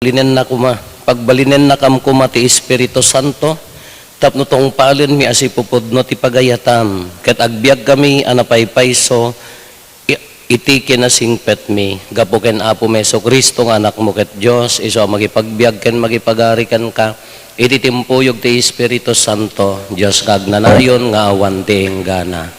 Balinen na kuma, pagbalinen na kam kuma ti Espiritu Santo, tapno tong palin mi asipupod no ti pagayatam, ket agbiag kami anapaypayso, iti kinasingpet mi, gapuken Apo Meso Kristo nga anak mo ket Diyos, iso magipagbiag ken magipagarikan ka, iti timpuyog ti Espiritu Santo, Diyos kagnanayon nga awan ti enggana.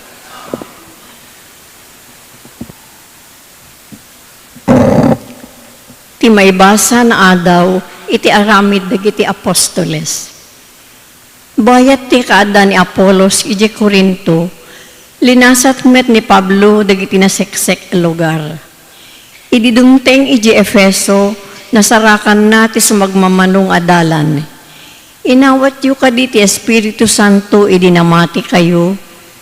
Ti may basa na adaw, iti aramid dagiti apostoles. Bayat ti kaada ni Apolos, iti Corinto, linasat met ni Pablo dagiti naseksek lugar. Ididumteng iti Efeso, nasarakan na ti sumagmamanong adalan. Inawat yu kaditi Espiritu Santo, idinamati kayo,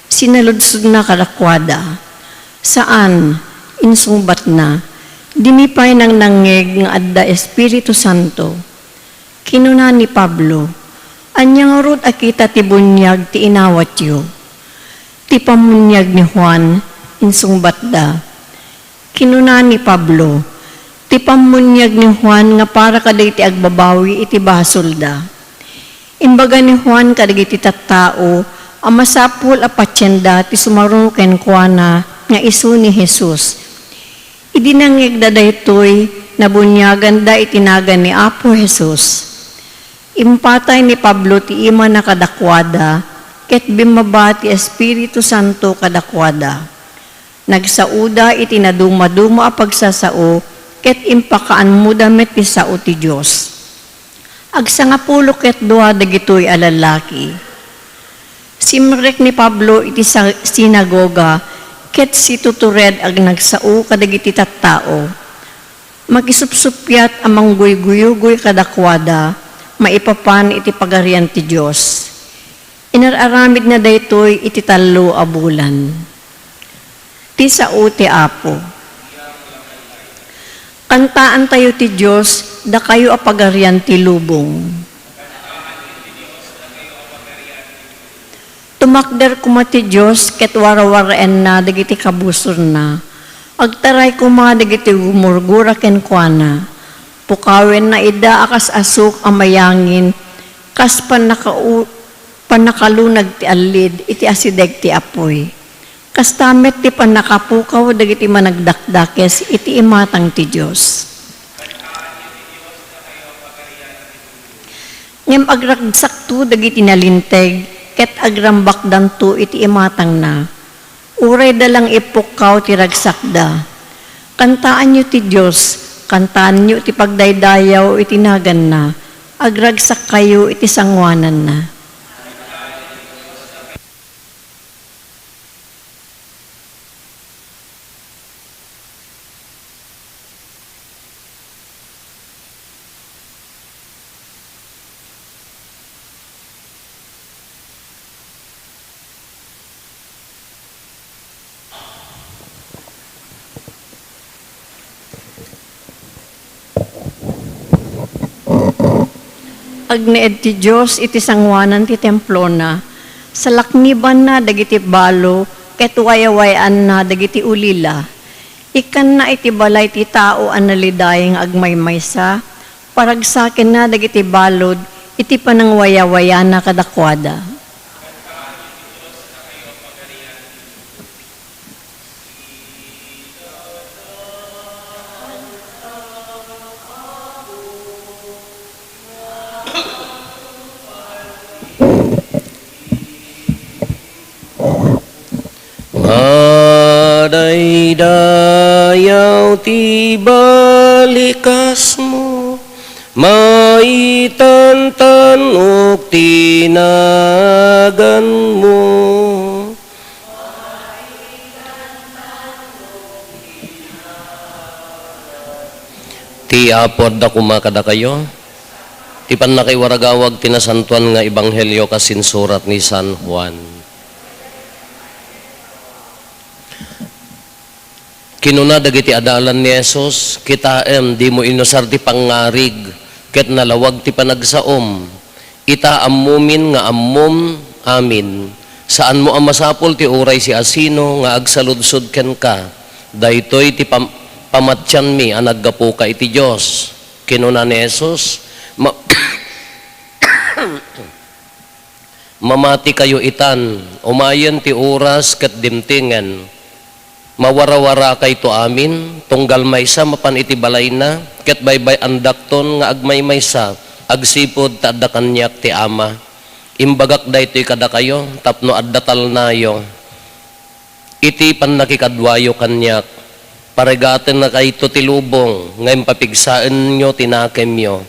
sinaludsod na kalakwada. Saan? Insungbat na. Dimipay nang nangeg nga adda Espiritu Santo. Kinuna ni Pablo, anyang rod akita ti bunyag ti inawat yu. Ti pamunyag ni Juan, insungbat da. Kinuna ni Pablo, ti pamunyag ni Juan nga para kaday ti agbabawi iti basol da. Imbaga ni Juan kaday ti tattao, amasapul a patyenda ti sumarong ken kuana nga isu ni Jesus. Idinangig da daytoy nabunyagan da itinagan ni Apo Jesus. Impatay ni Pablo ti ima na kadakwada, ket bimaba ti Espiritu Santo kadakwada. Nagsauda iti naduma-duma a pagsasao, ket impakaan muda met ti sao ti Dios. Agsangapulo ket duha dagitoy a lalaki. Simrek ni Pablo iti sinagoga, ket si tutured ag nagsao kadagiti tattao. Magisupsupyat amang guy-guyugoy kadakwada, maipapan iti pagarian ti Dios. Inararamid na daytoy iti 3 a bulan. Ti sao ti Apo. Kantaan tayo ti Dios, da kayo a pagarian ti lubong. Tumakder kuma ti Diyos, ket warawaraen na, dagiti kabusor na. Agtaray kuma, dagiti gumurgura ken kuana. Pukawen na ida, akas asuk, amayangin, kas panakalunag ti alid, iti asideg ti apoy. Kas tamet ti panakapukaw, dagiti managdakdakes, iti imatang ti Diyos. Ngem agragsak tu, dagiti nalinteg, ket agrambak danto iti imatang na. Uray dalang ipukaw ti ragsakda. Kantaan nyo ti Diyos, kantaan nyo ti pagdaydayaw iti nagan na. Agragsak kayo iti sangwanan na. Agneed ti Diyos iti sangwanan ti templo na, sa lakniban na dagiti balo, ket wayawayan na dagiti ulila. Ikan na iti balay ti tao analidayeng agmaymaysa, paragsakin na dagiti balod, iti panangwayawayan na kadakwada. Daydayaw ti balikas mo, maitantan o tinagan mo. Ti apod da kumakada kayo, ti pannakiwaragawag tinasantuan nga ebanghelyo kasinsurat ni San Juan. Kinuna dagiti adalan ni Jesus, kitaem di mo inusar ti pangarig, ket nalawag ti panagsaom. Ita ammumin nga ammum amin. Saan mo amasapol ti uray si asino nga agsaludsod ken ka. Daytoy ti pamatyan mi anaggapu ka iti Dios. kinuna ni Jesus, mamati kayo itan, umayan ti oras kat dimtingan, mawarawara kay to amin, tunggal maysa mapan iti balay na, ket baybay andakton nga agmay maysa, agsipod ta adda kanyak ti ama. Imbagak daytoy kada kayo, tapno addatal nayo. Iti pan nakikadwayo kanyak, paregaten na kay to tilubong, ngayon papigsaan nyo tinakem nyo,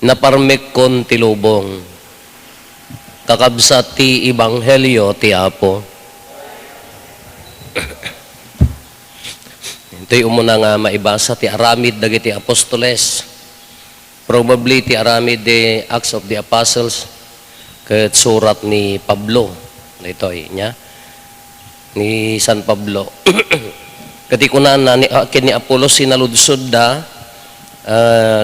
naparmek kon tilubong. Kakabsat ti Ibanghelyo ti Apo. Ito'y umuna nga maibasa ti aramid dagiti apostoles. Probably ti aramid di Acts of the Apostles ket surat ni Pablo. Ito'y niya. Ni San Pablo. Kati kunana ni Apolos sinaludsod da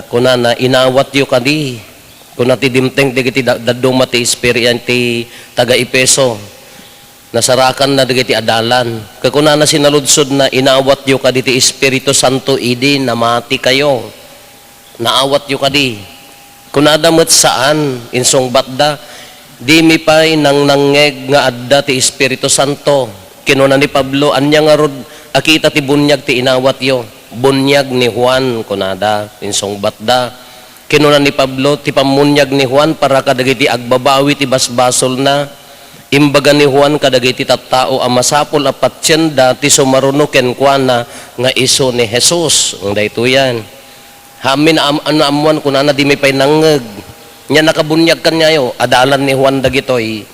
kunana inawat yu kadi. Kung nati dimteng digiti dadong mati espirian ti taga Ipeso, nasarakan na digiti adalan. Kakuna na sinaludsod na inawat yu kadi ti Espiritu Santo idi namati kayo. Naawat yu kadi. Kunadamot saan insong batda di mi pay nang nangeg nga adda ti Espiritu Santo. Kinuna ni Pablo anya nga rod akita ti bunyag ti inawat yu. Bunyag ni Juan kunada insong batda. Kinuna ni Pablo, ti pamunyag ni Juan para kadagiti agbabawi ti basbasol na. Imbaga ni Juan kadagiti tattao amasapol apatsyenda ti sumarunuken kuana nga iso ni Jesus. Ang dayto yan. Hamin amuan kunana di may pay nangeg. Nya nakabunyag kanyayo, adalan ni Juan dagitoy.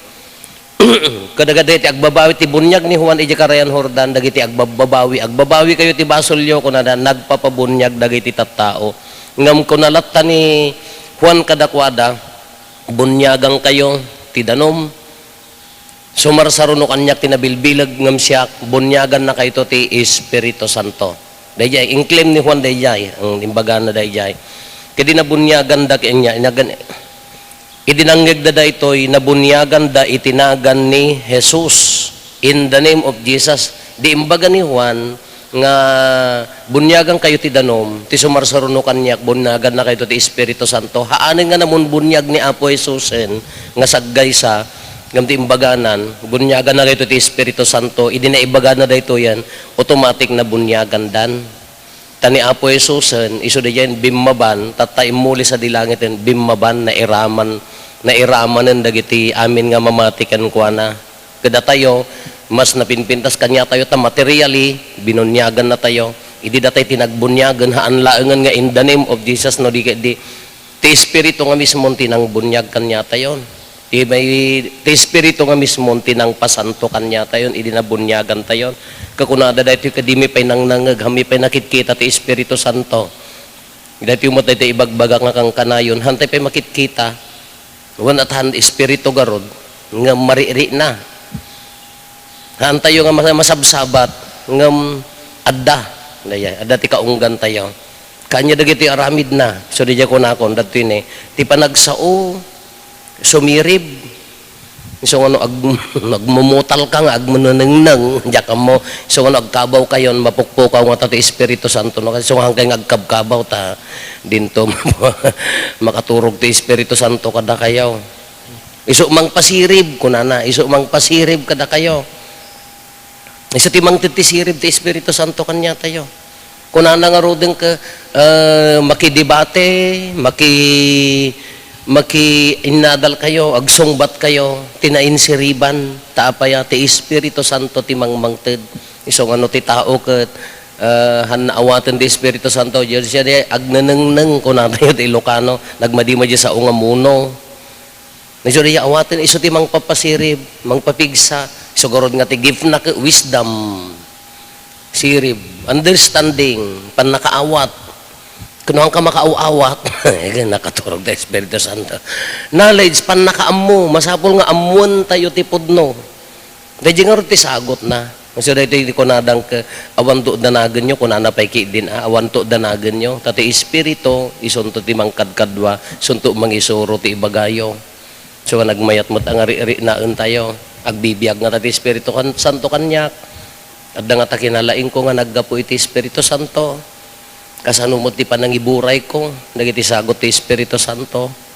Kadagiti agbabawi ti bunyag ni Juan iti karayan Jordan dagiti agbabawi. Agbabawi kayo ti basolyo kunana nagpapabunyag dagiti tattao. Ngam ko nalatta ni Juan kadakwada, bunyagang kayo, tidanom, sumarsaruno kanyak tinabilbilag ngam siya, bunyagan na kayo ti Espiritu Santo. Dayjay, inclaim ni Juan dayjay, ang imbaga na dayjay. Kadi nabunyagan da kanya, idinanggig da ito'y nabunyagan da itinagan ni Jesus in the name of Jesus. Di imbaga ni Juan, nga bunyagan kayo ti danom, ti sumarsaruno kanyak, bunyagan na kayo ti Espiritu Santo. Haanin nga namun bunyag ni Apo Jesusen, nga saggay sa, ngam ti imbaganan, bunyagan na kayo ti Espiritu Santo, idi na ibaga na dayto yan, automatic na bunyagan dan. Tani Apo Jesusen, iso da yan, bimmaban, tatay muli sa dilangitin, bimmaban na iramanen dagiti amin nga mamatikan kwa na. Kada tayo, mas napinpintas kanya tayo ta materially binunyagan na tayo idi datay tinagbunyagan haan laengan nga in the name of Jesus no di ti espiritu nga mismo tinang bunyag kanya tayo ti may ti espiritu nga mismo tinang pasanto kanya tayo idi na bunyagan tayo kakunada daytoy kadimi pay nang nangeg hami pay nakitkita ti Espiritu Santo daytoy mo tayo ibagbaga nga kang kanayon hantay pay makitkita wan at han espiritu garod nga mariri na. Haan tayo nga masabsabat ngam adda. Adda ti kaunggan tayo. Kanya dagiti aramid na. So di ko nakon dati ni ti panagsao sumirib. So ano nagmumutal ka nga agmananang diya mo. So ano agkabaw kayon mapukpukaw nga ti Espiritu Santo no. So hanggang agkabkabaw ta dinto makaturog ti Espiritu Santo kada kayo. Isu mang pasirib kunana, isu mang pasirib kada kayo. Isa timang titisirib ti Espiritu Santo kanya tayo. Kunana nga rodeng ka makidebate, inadal kayo, agsungbat kayo, tinainsiriban, taapaya ti Espiritu Santo timang mangted. Isong ano ti tao ket hanaawatan ti Espiritu Santo, siya di agnanengneng kunana tayo ti Ilocano, nagmadima di sa ungamuno. Iso di awaten, iso timang papasirib, mangpapigsa, siguro nga ti give na wisdom, sirib, understanding, panakaawat. Kuno ka makaawat, nakaturog ta Espiritu Santo. Knowledge, panakaammo, masapol nga amuan tayo ti pudno. Dahil nga rin ti sagot na. Kasi dahil ko nadang ka, awanto danagan nyo, kung nanapay din, awanto danagan nyo. Tati Espiritu, isunto ti mangkadkadwa, sunto mangisuro ti ibagayo. So nagmayat mo't ang naan tayo. Agbibiyag nga ti Espiritu Santo kanyak. At nga ta kinalain ko nga naggapo iti Espiritu Santo. Kasanumot ti panangiburay ko, dagiti sagot ti Espiritu Santo.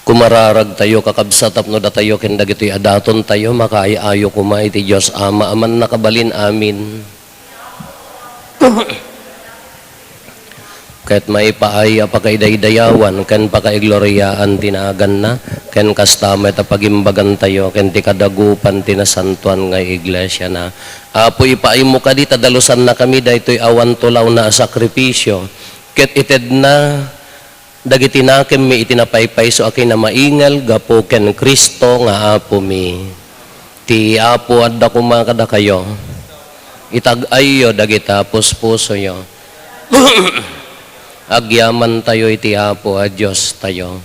Kumararag tayo, kakabsat apno da tayo, kenda gito'y adaton tayo, makaayayo kumay ti Diyos Ama, aman nakabalin amin. Kahit may paay apakaidaydayawan, ken pakaigloriaan tinagan na, ken kastamet apagimbagan tayo, ken ti kadagupan tinasantuan nga iglesia na. Apo ipaay mo ka di, tadalusan na kami, dahito'y awan tulaw na sakripisyo, ket ited na, dagiti nakem mi itinapaypay so akin na maingal gapo ken Kristo nga apo mi. Ti apo adda kumakada kayo. Itag-ayo dagita puspuso yo. Agyaman tayo iti apo a Dios tayo.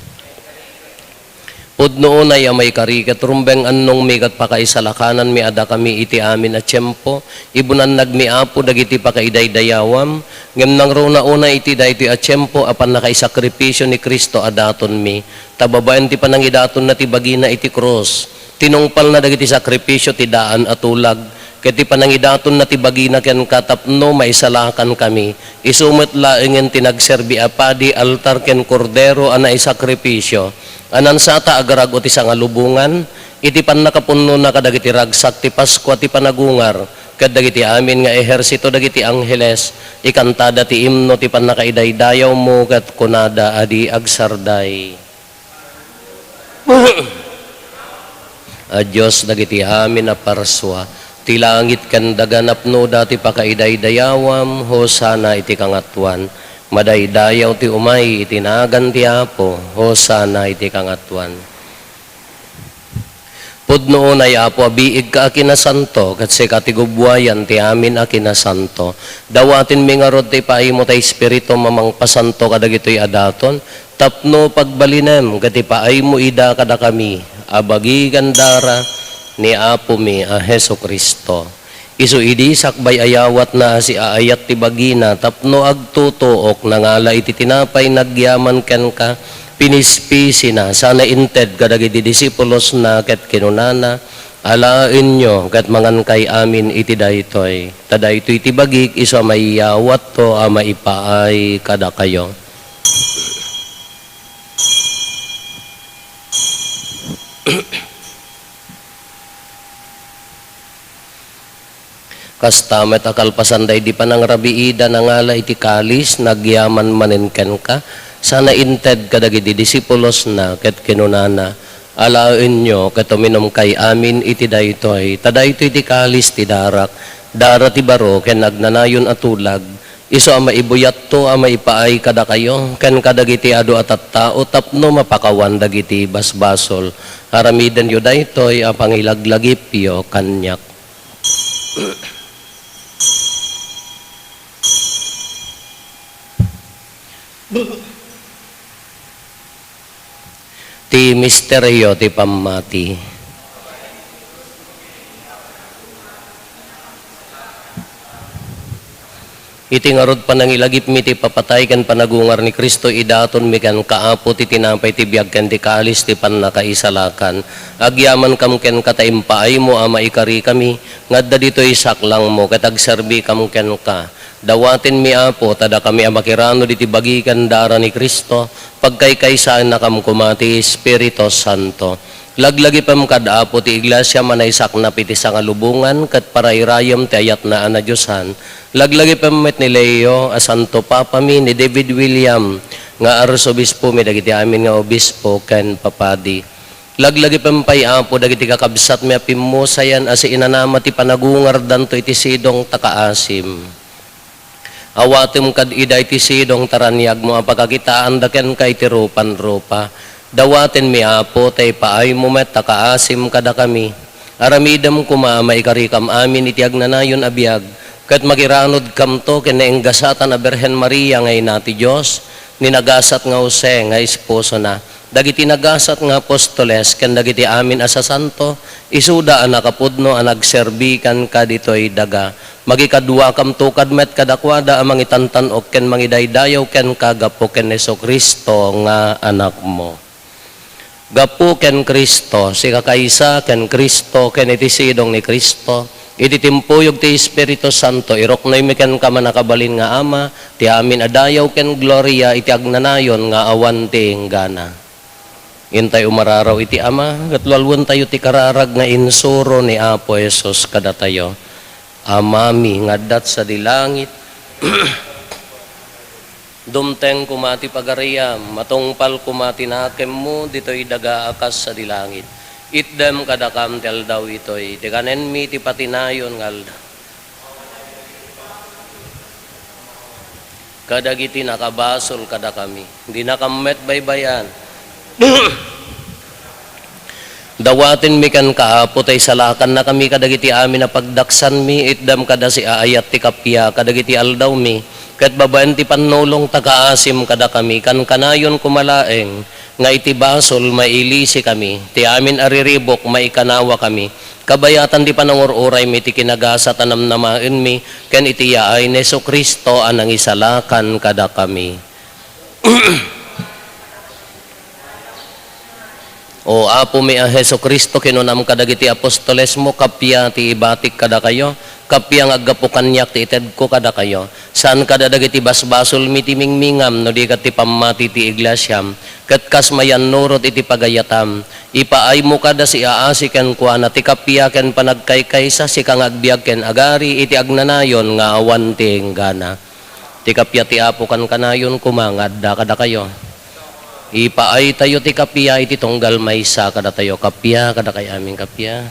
Pudno unay may karikat rumbeng annong mi kat pakaisalakanan mi ada kami iti amin a tiyempo. Ibunan nagmi apo dagiti pakaidaydayawam. Ngem nang runa una iti daytoy a tiyempo apan nakaisakripisyo ni Kristo adaton mi. Tababayan ti panangidaton na ti bagina iti krus. Tinungpal na dagiti sakripisyo ti daan at ulag. Ket ti panangidaton na ti bagina ken katapno maisalakan kami. Isumot laengen tinagserbi apadi altar ken kordero ana isakripisyo. Anan sata agarag o ti sangalubungan, iti pan nakapunno na kadagiti ragsak ti Pasko ti panagungar, kadagiti amin nga ehersito dagiti angheles, ikantada ti imno ti pan nakaidaydayaw mo kat kunada adi agsarday. A Diyos dagiti amin na parswa, ti langit kan daganapno dati pakaidaydayawam, hosana iti kangatwan. Madaydayaw ti umay, itinagan ti apo, hosana iti kangatwan. Pudno unay apo, abiig ka akinasanto, kat si katigubwayan ti amin akinasanto. Dawatin mi nga rod ti paimo ta Espiritu mamang pasanto kadagito'y adaton, tapno pagbalinem, kat ipaay mo ida kada kami, abagigan dara ni apo mi a Heso Kristo. Isu idi sakbay ayawat na si aayat ti bagina tapno agtutuok nangala iti tinapay nagyaman ken ka pinispisi na sana inted kadagiti disipulos na ket kinunana alain nyo ket mangan kay amin iti daytoy tadaytoy iti bagik isu mayawat to a maipaay kada kayo. Kastamet akalpasanday di panang rabiida nangala iti kalis nagyaman maninken ka sana inted kadagiti disipulos na ket kinunana alaen nyo ket uminom kay amin iti daytoy tadaytoy iti kalis ti darak dara ti baro ken nagnanayon atulag isu a maibuyat to a maipaay kada kayo ken kadagiti adu atat tao tapno mapakawan dagiti basbasol haramiden yo daytoy a pangilaglagip yo kanyak. Ti misteryo ti pamati. Iti ngarod panangilagip mi ti papatay kan panagungar ni Kristo idaton mi kan kaapo ti tinapay ti biag ken ti kalis ti pannakaisalakan. Agyaman kam ken kataimpaay mo ama ikari kami ngadda ditoy saklang mo ket agserbi kam ken ka. Dawatin mi apo tada kami amakirano diti bagikan dara ni Kristo pagkaykaysan na kam kumati Espiritu Santo. Laglagi pam kadaapo ti iglesia manaysak na piti sa ngalubungan kat parayrayam ti ayat na ana Diyosan. Laglagi pam met ni Leo a Santo Papa mi ni David William nga arsobispo mi dagiti amin nga obispo ken papadi. Laglagi pampay apo dagiti kakabsat mi apimmo sayan as inanama ti panagungar danto iti sidong takaasim. Awatim kad ida iti sidong taranyag mo apakakitaan daken kay ti rupan-rupa. Dawaten mi apo tay paay mo met takaasim kada kami. Aramidam kuma maikarikam amin iti agnanayon abiyag. Kat magiranod kamto ken naenggasatan a Berhen Maria ngay nati Dios ninagasat nga Jose nga esposo na. Dagiti nagasat nga apostoles ken dagiti amin asa santo isuda a nakapudno a nagserbikan kaditoy daga magikadua kam tukad met kadakwada a mangitantanok ken mangidaydayaw ken kagapo ken Jesucristo nga anak mo. Gapo ken Kristo si kakaisa ken Kristo ken iti sidong ni Kristo iti timpuyog ti Espiritu Santo iroknoy mi ken ka manakabalin nga ama ti amin adayaw ken gloria iti agnanayon nga awan ti enggana. Intay umararaw iti ama, gatlalwan tayo ti kararag nga insuro ni Apo Jesus kada tayo. Amami ngadat sa dilangit, dumteng kumati pagariyam, matungpal kumati nakem mo, dito'y daga akas sa dilangit. Itdem kadakam tel daw ito'y, ti kanen mi ti patinayon ngalda. Kadagiti nakabasol kada kami, hindi nakamet baybayan. Dawatin mi kan kaapo tay salakan na kami kadagiti amin na pagdaksan mi itdam kada si aayat ti kapya kadagiti aldaw mi ket babaen ti pannolong takaasim kada kami kan kanayon kumalaeng nga iti basol mailisi kami ti amin ariribok maikanawa kami kabayatan ti panangururay mi ti kinagasa tanamnamaen mi ken iti yaay ni Jesucristo anang isalakan kada kami. O apo mi a Jesucristo kinunam kadagiti apostoles mo kapya ti ibatik kada kayo kapya nga aggapukanyak ti ited ko kada kayo saan kada dagiti basbasol mi ti mingmingam no di kat ti pammati ti iglesyam ket kas mayan nurot iti pagayatam ipaay mo kada si aasi ken kuana ti kapya ken panagkaykaysa si kang agbiag ken agari iti agnanayon nga awan ti enggana ti kapya ti apo kan kanayon kumangad da kada kayo. Ipaay tayo ti kapya iti tunggal maysa kada tayo kapya kada kay aming kapya.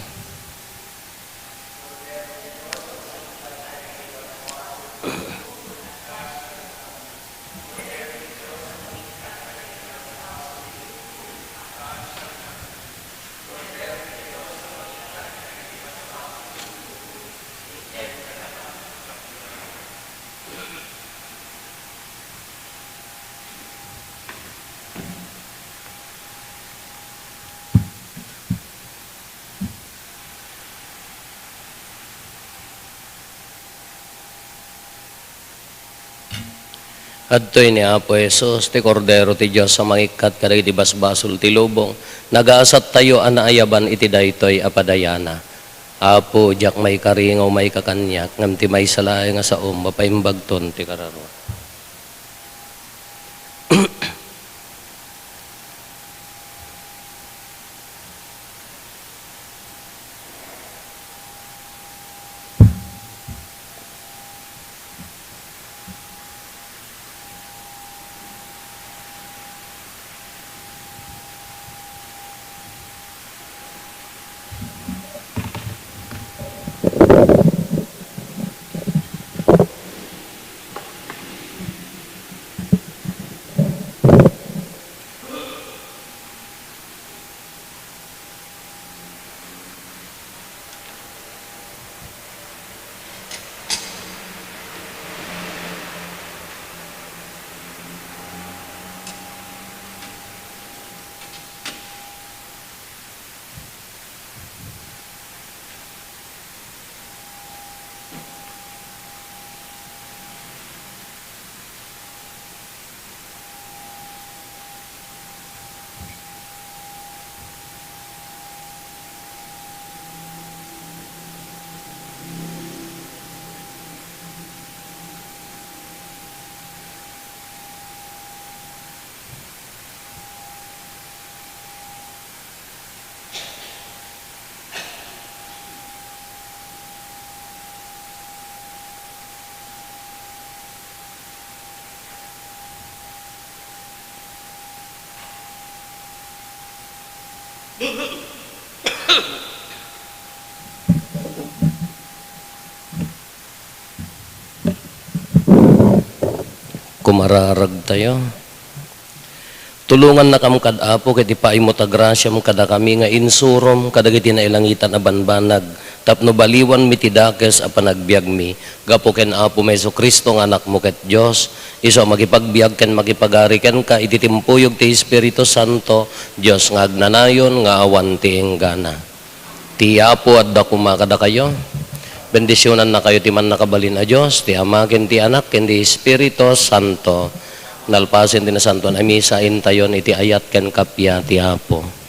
Adtoy ni Apo Jesus, ti Kordero ti Diyos sa mangikat kadagiti basbasol ti lubong. Nagaasat tayo anaayaban iti daytoy apadayana. Apo, jak may karingaw may kakanyak, ngam ti may salay nga sa mapaimbagton ti kararo. Kumararag tayo. Tulungan na kam kad apo ket ipaimo ta grasyam kada kami nga insurom kadagiti nailangitan a banbanag tapno baliwan mi ti dakes a panagbiag mi gapo ken apo Meso Kristo nga anak mo ket Dios iso magipagbiag ken magipagari ken ka iti timpuyog ti Espiritu Santo Dios nga agnanayon nga awan ti enggana. Ti apo adda kumakada kayo. Bendisyonan na kayo ti man nakabalin a Dios ti Ama ken ti Anak ken ti Espiritu Santo. Nalpasin din na santo na misa intayon iti ayat ken kapya ti Apo.